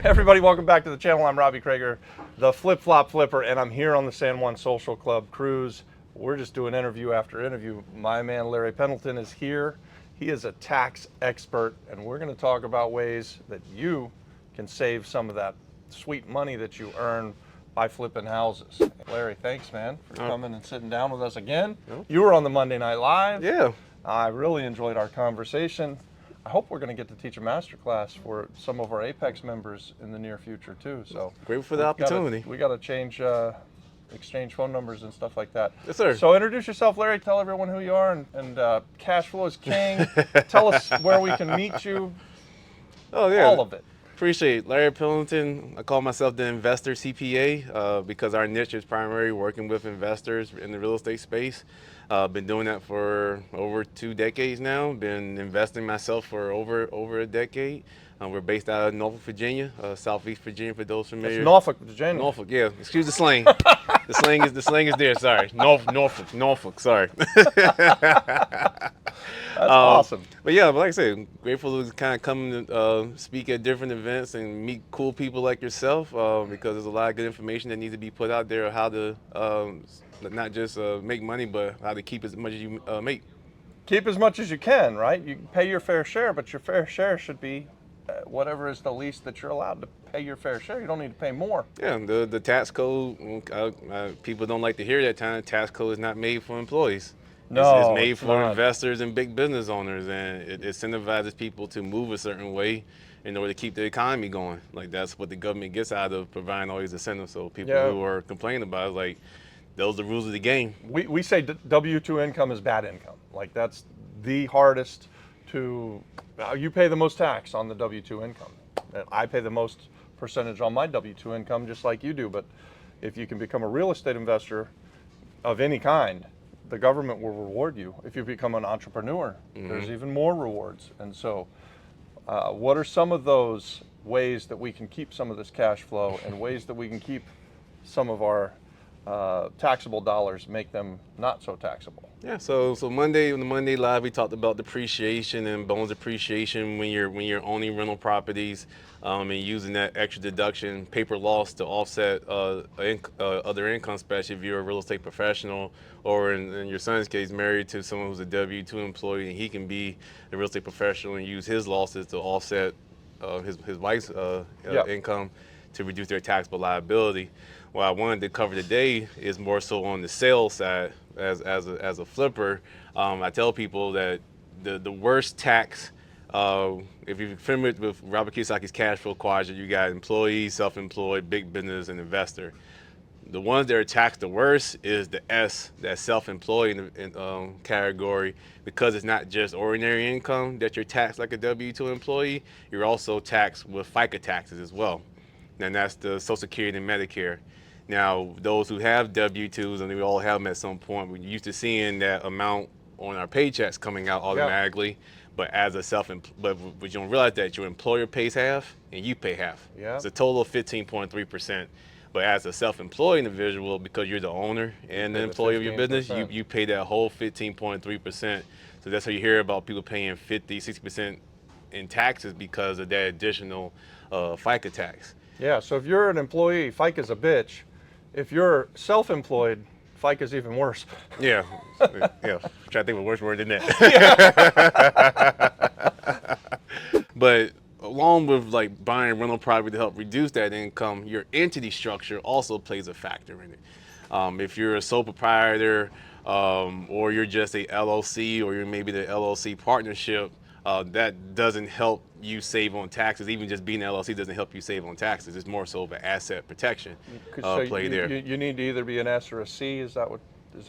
Everybody, welcome back to the channel. I'm Robbie Krager, the Flip Flop Flipper, and I'm here on the San Juan Social Club cruise. We're just doing interview after interview. My man Larry Pendleton is here. He is a tax expert, and we're going to talk about ways that you can save some of that sweet money that you earn by flipping houses. Larry, thanks, man, for coming and sitting down with us again. You were on the Monday Night Live. Yeah. I really enjoyed our conversation. I hope we're going to get to teach a masterclass for some of our Apex members in the near future too. So grateful for the opportunity. We got to change, exchange phone numbers and stuff like that. Yes, sir. So introduce yourself, Larry. Tell everyone who you are, and cash flow is king. Tell us where we can meet you. Oh yeah. All of it. Appreciate it. Larry Pendleton. I call myself the investor CPA because our niche is primarily working with investors in the real estate space. Been doing that for over 2 decades now. Been investing myself for over a decade. We're based out of Norfolk, Virginia, Southeast Virginia, for those familiar. It's Norfolk, Virginia. Norfolk, yeah. Excuse the slang. The slang is there. Sorry, Norfolk. Sorry. That's awesome. But yeah, like I said, grateful to kind of come and speak at different events and meet cool people like yourself because there's a lot of good information that needs to be put out there, how to not just make money, but how to keep as much as you make. Keep as much as you can, right? You can pay your fair share, but your fair share should be whatever is the least that you're allowed to pay your fair share. You don't need to pay more. Yeah, the tax code, people don't like to hear that time. Tax code is not made for employees. No, it's made it's for not. investors and big business owners, and it incentivizes people to move a certain way in order to keep the economy going. Like that's what the government gets out of providing all these incentives. So people who are complaining about it, like those are the rules of the game. We say W-2 income is bad income. Like that's the hardest to, you pay the most tax on the W-2 income. I pay the most percentage on my W-2 income just like you do. But if you can become a real estate investor of any kind, the government will reward you. If you become an entrepreneur, there's even more rewards. And so what are some of those ways that we can keep some of this cash flow and ways that we can keep some of our taxable dollars, make them not so taxable? Yeah, so Monday on the Monday Live we talked about depreciation and bonus depreciation when you're owning rental properties and using that extra deduction paper loss to offset other income, especially if you're a real estate professional or in your son's case married to someone who's a W-2 employee, and he can be a real estate professional and use his losses to offset his wife's income to reduce their taxable liability. What I wanted to cover today is more so on the sales side. As a flipper, I tell people that the worst tax, if you're familiar with Robert Kiyosaki's cash flow quadrant, you got employee, self-employed, big business, and investor. The ones that are taxed the worst is the S, that self-employed category, because it's not just ordinary income that you're taxed like a W-2 employee, you're also taxed with FICA taxes as well. And that's the Social Security and Medicare. Now, those who have W-2s, and we all have them at some point, we're used to seeing that amount on our paychecks coming out automatically. But as a but you don't realize that your employer pays half and you pay half. It's a total of 15.3%. But as a self-employed individual, because you're the owner and the employee of your business, you pay that whole 15.3%. So that's how you hear about people paying 50, 60% in taxes because of that additional FICA tax. Yeah, so if you're an employee, FICA's a bitch. If you're self-employed, FICA's even worse. Yeah, yeah. I'm trying to think of a worse word than that. But along with like buying rental property to help reduce that income, your entity structure also plays a factor in it. If you're a sole proprietor or you're just a LLC or you're maybe the LLC partnership, that doesn't help you save on taxes. Even just being an LLC doesn't help you save on taxes. It's more so of an asset protection play there. You need to either be an S or a C. Is that what?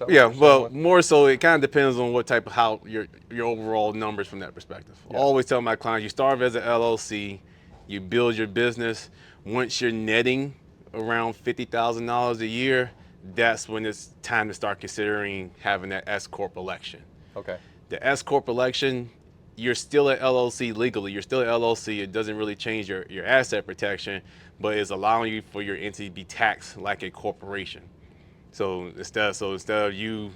Yeah, well, more so it kind of depends on what type of how your overall numbers from that perspective. I always tell my clients, you start as an LLC, you build your business. Once you're netting around $50,000 a year, that's when it's time to start considering having that S corp election. Okay. The S corp election, you're still an LLC legally. You're still an LLC. It doesn't really change your asset protection, but it's allowing you for your entity to be taxed like a corporation. So instead of you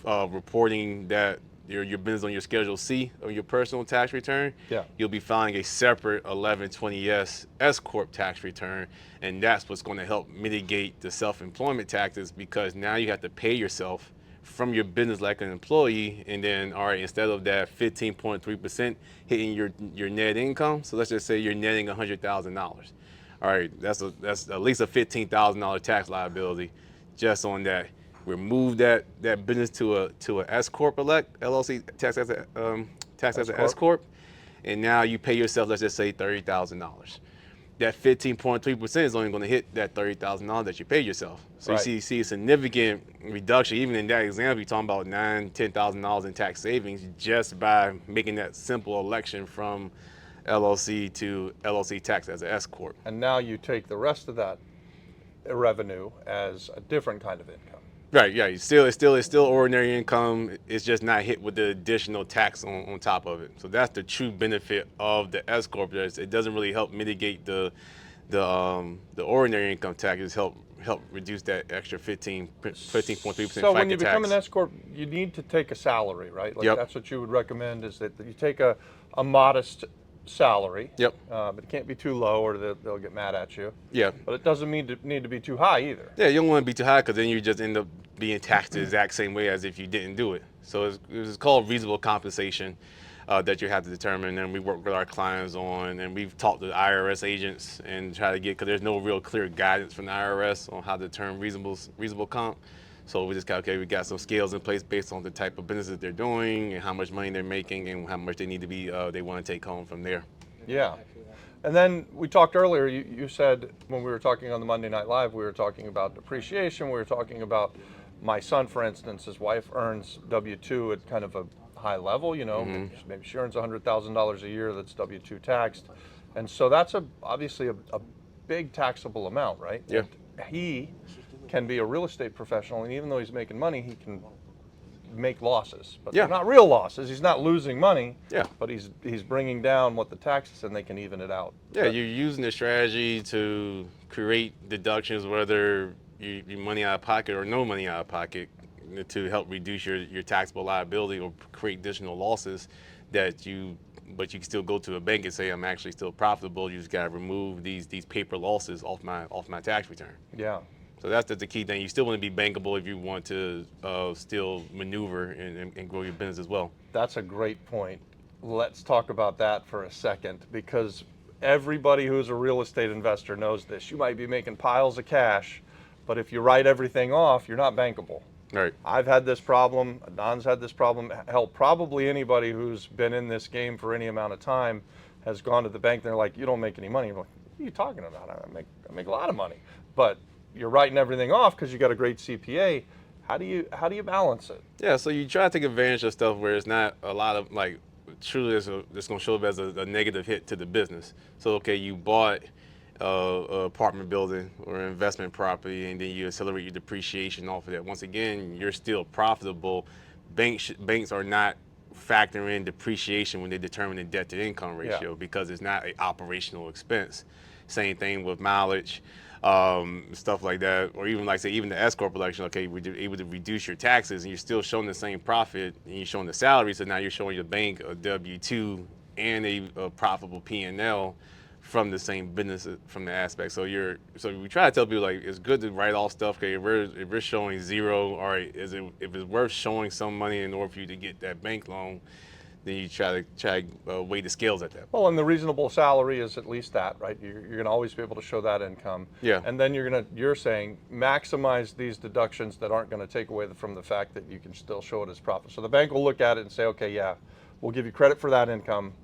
reporting that your business on your Schedule C or your personal tax return, Yeah. you'll be filing a separate 1120S S corp tax return, and that's what's going to help mitigate the self-employment taxes, because now you have to pay yourself from your business like an employee, and then all right, instead of that 15.3% hitting your net income, so let's just say you're netting $100,000. All right, that's at least a $15,000 tax liability just on that. Remove that business to a S corp elect LLC tax as a S corp, and now you pay yourself, let's just say $30,000. That 15.3% is only going to hit that $30,000 that you pay yourself. So Right. you see a significant reduction. Even in that example, you're talking about $10,000 in tax savings just by making that simple election from LLC to LLC tax as an S corp. And now you take the rest of that revenue as a different kind of income. Right, yeah. It's still ordinary income. It's just not hit with the additional tax on top of it. So that's the true benefit of the S corp. It doesn't really help mitigate the ordinary income taxes. Help reduce that extra 15.3% So when FICA you become tax. an S corp, you need to take a salary, right? Like Yep. that's what you would recommend, is that you take a modest salary. Yep. But it can't be too low, or they'll get mad at you. Yeah. But it doesn't need to be too high either. Yeah, you don't want to be too high, because then you just end up being taxed the exact same way as if you didn't do it. So it's called reasonable compensation that you have to determine, and we work with our clients on, and we've talked to IRS agents and try to get, because there's no real clear guidance from the IRS on how to determine reasonable comp. So we just got, okay, we got some scales in place based on the type of businesses they're doing and how much money they're making and how much they need to be, they want to take home from there. Yeah. And then we talked earlier, you said when we were talking on the Monday Night Live, we were talking about depreciation. We were talking about my son, for instance, his wife earns W-2 at kind of a high level, you know, maybe she earns $100,000 a year that's W-2 taxed. And so that's obviously a big taxable amount, right? Yeah. And he can be a real estate professional, and even though he's making money, he can make losses, but Yeah. they're not real losses. He's not losing money, Yeah. but he's bringing down what the taxes, and they can even it out. Yeah, you're using the strategy to create deductions, whether you money out of pocket or no money out of pocket, to help reduce your taxable liability or create additional losses but you can still go to a bank and say, I'm actually still profitable. You just got to remove these paper losses off my tax return. Yeah. So that's the key thing. You still want to be bankable if you want to still maneuver and grow your business as well. That's a great point. Let's talk about that for a second, because everybody who's a real estate investor knows this. You might be making piles of cash, but if you write everything off, you're not bankable. Right. I've had this problem. Don's had this problem. Hell, probably anybody who's been in this game for any amount of time has gone to the bank. And they're like, "You don't make any money." I'm like, "What are you talking about? I make a lot of money." But you're writing everything off because you got a great CPA. How do you balance it? Yeah, so you try to take advantage of stuff where it's not a lot of, like, truly it's going to show up as a negative hit to the business. So, okay, you bought a apartment building or an investment property, and then you accelerate your depreciation off of that. Once again, you're still profitable. Banks are not factoring in depreciation when they determine the debt to income ratio, because it's not an operational expense. Same thing with mileage. Stuff like that, or even like say even the S corp election. Okay, we're able to reduce your taxes, and you're still showing the same profit, and you're showing the salary. So now you're showing your bank a W-2 and a profitable P&L from the same business from the aspect. So we try to tell people, like, it's good to write off stuff. Okay, if we're showing zero, all right, if it's worth showing some money in order for you to get that bank loan, then you try to weigh the scales at that. Well, and the reasonable salary is at least that, right? You're going to always be able to show that income. Yeah. And then you're saying maximize these deductions that aren't going to take away from the fact that you can still show it as profit. So the bank will look at it and say, okay, yeah, we'll give you credit for that income,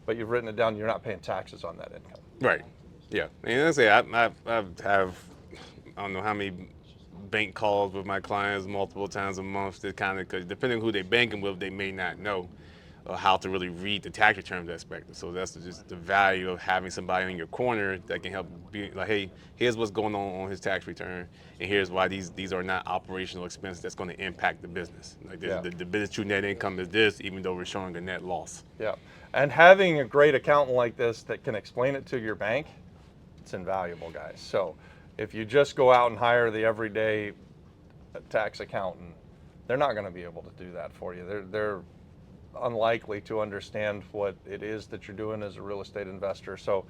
but you've written it down. You're not paying taxes on that income. Right. Yeah. And I say I have, I don't know how many bank calls with my clients multiple times a month. That kind of, because depending on who they're banking with, they may not know how to really read the tax returns aspect. So that's just the value of having somebody in your corner that can help be like, hey, here's what's going on his tax return, and here's why these are not operational expenses that's going to impact the business. Like the business true net income is this, even though we're showing a net loss. Yeah. And having a great accountant like this that can explain it to your bank, it's invaluable, guys. So if you just go out and hire the everyday tax accountant, they're not going to be able to do that for you. unlikely to understand what it is that you're doing as a real estate investor. So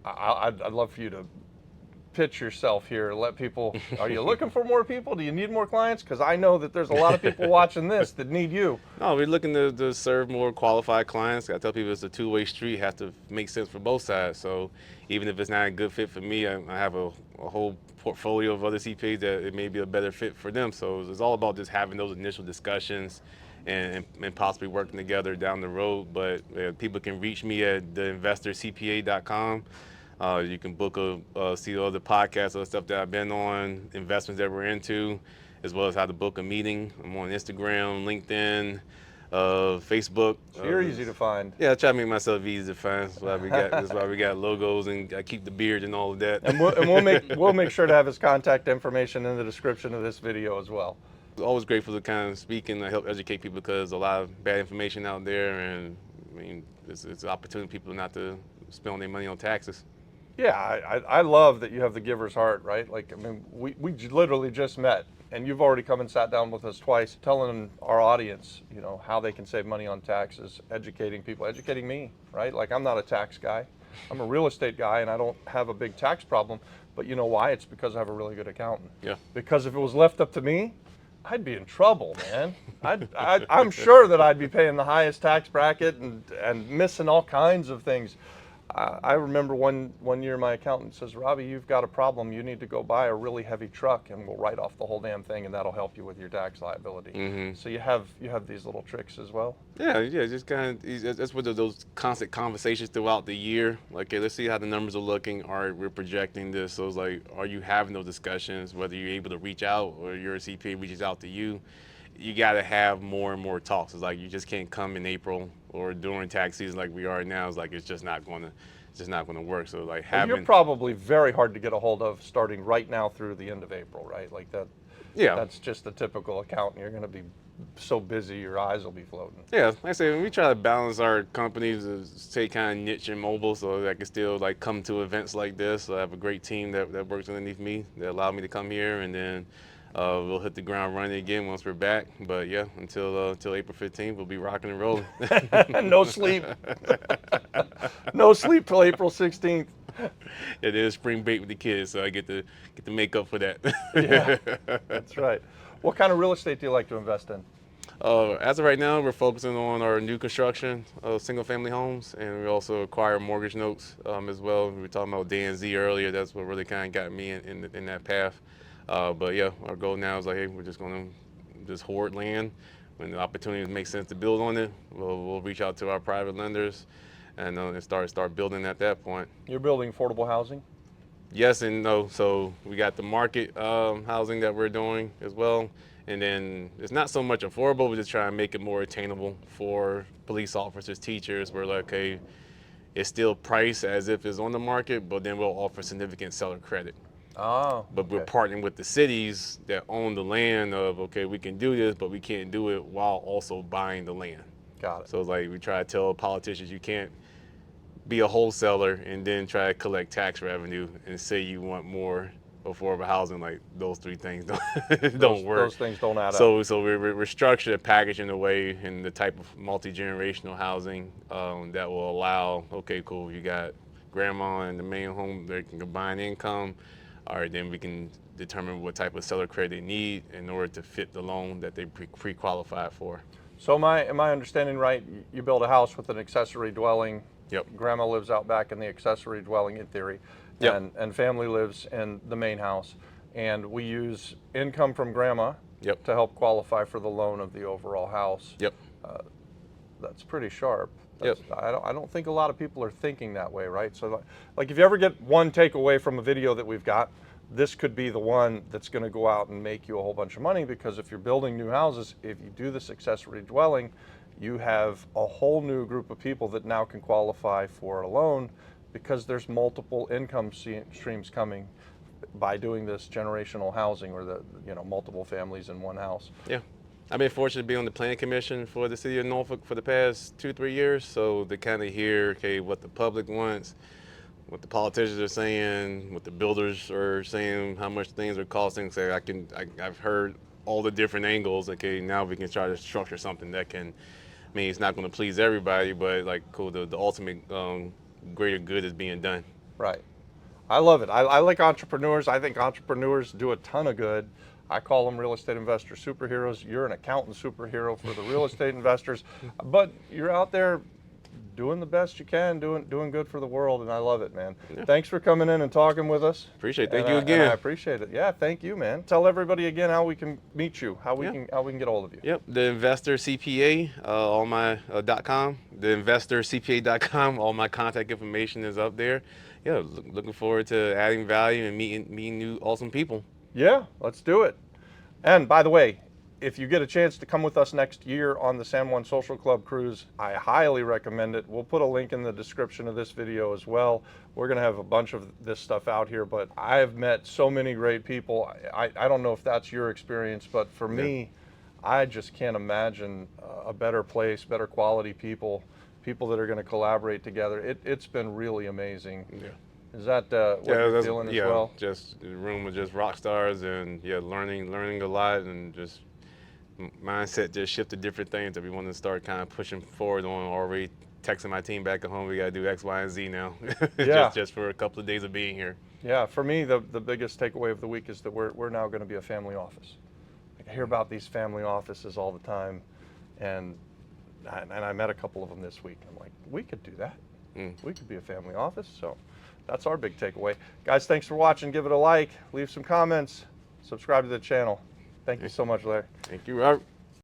I'd love for you to pitch yourself here. Let people, are you looking for more people? Do you need more clients? Because I know that there's a lot of people watching this that need you. No, we're looking to serve more qualified clients. I tell people it's a two-way street. It has to make sense for both sides. So even if it's not a good fit for me, I have a whole portfolio of other CPAs that it may be a better fit for them. So it's all about just having those initial discussions and possibly working together down the road. But people can reach me at theinvestorcpa.com. You can book see all the podcasts or stuff that I've been on, investments that we're into, as well as how to book a meeting. I'm on Instagram, LinkedIn, Facebook. So you're easy to find. Yeah, I try to make myself easy to find. That's why we got logos, and I keep the beard and all of that. And we'll make sure to have his contact information in the description of this video as well. Always grateful to kind of speak and help educate people because a lot of bad information out there, and I mean it's an opportunity for people not to spend their money on taxes. Yeah, I love that you have the giver's heart, right? Like, I mean, we literally just met, and you've already come and sat down with us twice, telling our audience, you know, how they can save money on taxes, educating people, educating me, right? Like, I'm not a tax guy. I'm a real estate guy, and I don't have a big tax problem. But you know why? It's because I have a really good accountant. Yeah. Because if it was left up to me, I'd be in trouble, man. I'm sure that I'd be paying the highest tax bracket and missing all kinds of things. I remember one year my accountant says, Robbie, you've got a problem. You need to go buy a really heavy truck and we'll write off the whole damn thing and that'll help you with your tax liability. Mm-hmm. So you have these little tricks as well? Yeah, just kind of, that's what those constant conversations throughout the year. Like, okay, let's see how the numbers are looking. All right, we're projecting this. So it's like, are you having those discussions, whether you're able to reach out or your CPA reaches out to you? You got to have more and more talks. It's like you just can't come in April or during tax season like we are now. It's like it's just not going to work. So like having, you're probably very hard to get a hold of starting right now through the end of April, right? Like that. Yeah, that's just the typical accountant. You're going to be so busy, your eyes will be floating. Yeah, like I say, we try to balance our companies to stay kind of niche and mobile, so I can still like come to events like this. So I have a great team that works underneath me that allow me to come here, and then we'll hit the ground running again once we're back. But yeah, until April 15th, we'll be rocking and rolling. No sleep. No sleep till April 16th. It is spring break with the kids, so I get to make up for that. Yeah, that's right. What kind of real estate do you like to invest in? As of right now, we're focusing on our new construction of single-family homes, and we also acquire mortgage notes as well. We were talking about D and Z earlier. That's what really kind of got me in that path. But yeah, our goal now is like, hey, we're just going to just hoard land. When the opportunities make sense to build on it, we'll reach out to our private lenders and start building at that point. You're building affordable housing? Yes and no. So we got the market housing that we're doing as well. And then it's not so much affordable, we're just trying to make it more attainable for police officers, teachers. We're like, okay, it's still priced as if it's on the market, but then we'll offer significant seller credit. Oh, But we're partnering with the cities that own the land of, okay, we can do this, but we can't do it while also buying the land. Got it. So it's like we try to tell politicians you can't be a wholesaler and then try to collect tax revenue and say you want more affordable housing. Like those three things don't work. Those things don't add up. So we're structured and packaged in a way in the type of multi-generational housing that will allow, okay, cool, you got grandma in the main home, they can combine income. All right, then we can determine what type of seller credit they need in order to fit the loan that they pre-qualified for. So am I understanding right? You build a house with an accessory dwelling. Yep. Grandma lives out back in the accessory dwelling in theory. Yep. And family lives in the main house. And we use income from grandma Yep. to help qualify for the loan of the overall house. Yep. That's pretty sharp. Yep. I don't think a lot of people are thinking that way, right? So like if you ever get one takeaway from a video that we've got, this could be the one that's going to go out and make you a whole bunch of money, because if you're building new houses, if you do this accessory dwelling, you have a whole new group of people that now can qualify for a loan because there's multiple income streams coming by doing this generational housing, or the multiple families in one house. Yeah. I've been fortunate to be on the planning commission for the city of Norfolk for the past 2-3 years, so to kind of hear, okay, what the public wants, what the politicians are saying, what the builders are saying, how much things are costing. So I've heard all the different angles. Okay, now we can try to structure something that can I mean, it's not going to please everybody, but like, cool, the ultimate greater good is being done. Right. I love it. I like entrepreneurs. I think entrepreneurs do a ton of good. I call them real estate investor superheroes. You're an accountant superhero for the real estate investors, but you're out there doing the best you can, doing good for the world, and I love it, man. Yeah. Thanks for coming in and talking with us. Appreciate it. Thank And you and again. I appreciate it. Yeah, thank you, man. Tell everybody again how we can meet you, how we can get a hold of you. Yep, the investor CPA, all my .com, the investorcpa.com, all my contact information is up there. Yeah, looking forward to adding value and meeting new awesome people. Yeah, let's do it. And by the way, if you get a chance to come with us next year on the San Juan Social Club cruise, I highly recommend it. We'll put a link in the description of this video as well. We're going to have a bunch of this stuff out here, but I have met so many great people. I don't know if that's your experience, but for me, I just can't imagine a better place, better quality people that are going to collaborate together. It's been really amazing. Yeah. Is that what you're feeling as well? Just the room with just rock stars, and learning a lot, and just mindset just shifted different things that we want to start kind of pushing forward on. Already texting my team back at home, we got to do X, Y, and Z now. Yeah. just for a couple of days of being here. Yeah, for me, the biggest takeaway of the week is that we're now going to be a family office. I hear about these family offices all the time, and I met a couple of them this week. I'm like, we could do that. We could be a family office. So that's our big takeaway. Guys, thanks for watching. Give it a like, leave some comments, subscribe to the channel. Thank you so much, Larry. Thank you, Robert.